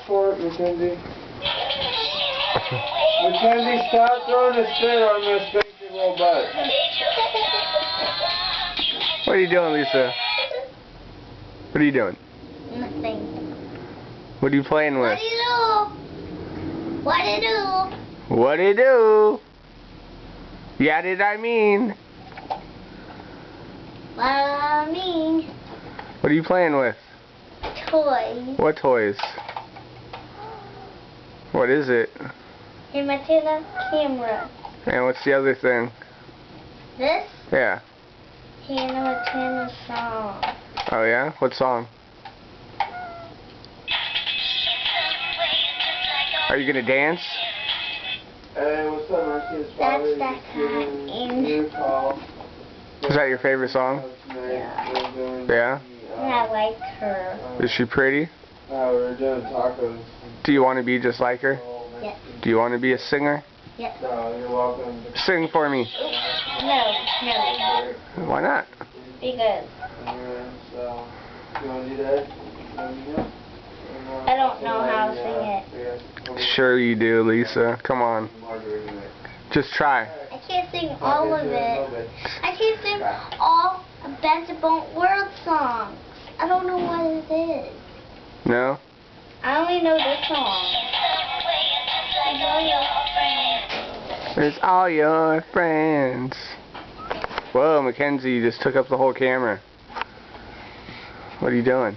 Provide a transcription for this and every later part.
ask for it, Mackenzie. Mackenzie, stop throwing a spit or I'm going to spank your little butt. What are you doing, Lisa? What are you doing? Nothing. What are you playing with? What do you do? What do you do? What do you do? Yeah, did I mean? What I mean? What are you playing with? Toys. What toys? What is it? Hannah Montana camera. And what's the other thing? This? Yeah. Hannah Montana song. Oh yeah? What song? Are you gonna dance? Hey, what's up, Mercy? It's That's Father's that Day. Your call. Is that your favorite song? Yeah. Yeah? I like her. Is she pretty? We're doing tacos. Do you want to be just like her? Yes. Do you want to be a singer? Yes. No, you're welcome. Sing for me. No. Why not? Because So, you want to do that? I don't know how to sing it. Sure you do, Lisa. Come on. Just try. I can't sing all of it. I can't sing all of Benson Bolt World songs. I don't know what it is. No? I only know this song. It's all your friends. Whoa, Mackenzie, you just took up the whole camera. What are you doing?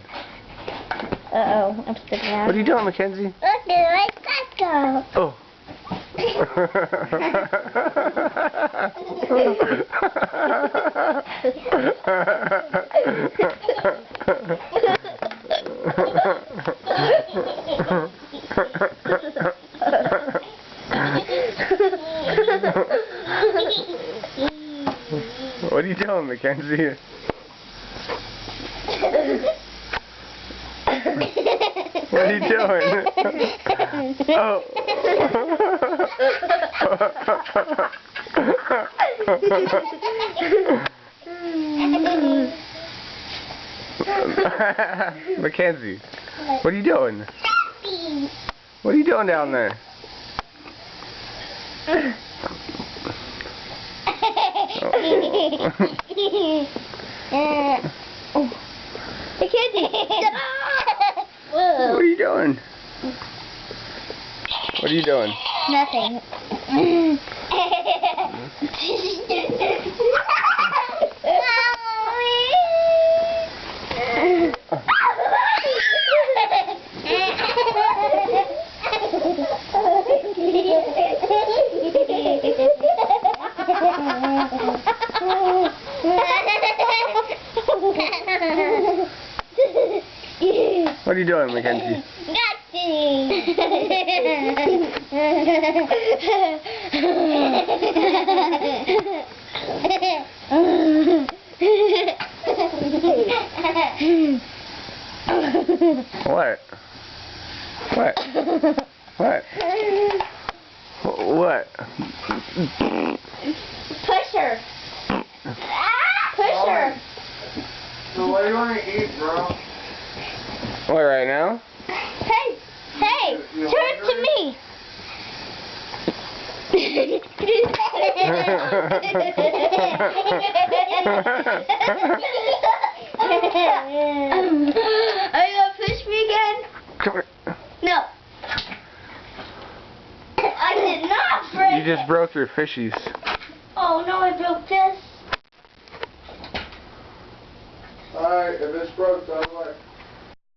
Uh-oh, I'm sticking out. What are you doing, Mackenzie? Look at my taco. Oh. What are you doing, Mackenzie? What are you doing? Oh. Mackenzie, what are you doing? What are you doing down there? Mackenzie, stop! Whoa. What are you doing? What are you doing? Nothing. What are you doing, Mackenzie? What? What? What? What? Push her. Push her. So what do you want to eat, bro? What, right now? Hey, hey, turn to me. Are you gonna push me again? Come here. No. I did not break You just broke your fishies. Oh no, I broke this. Alright, if it's broke, don't worry.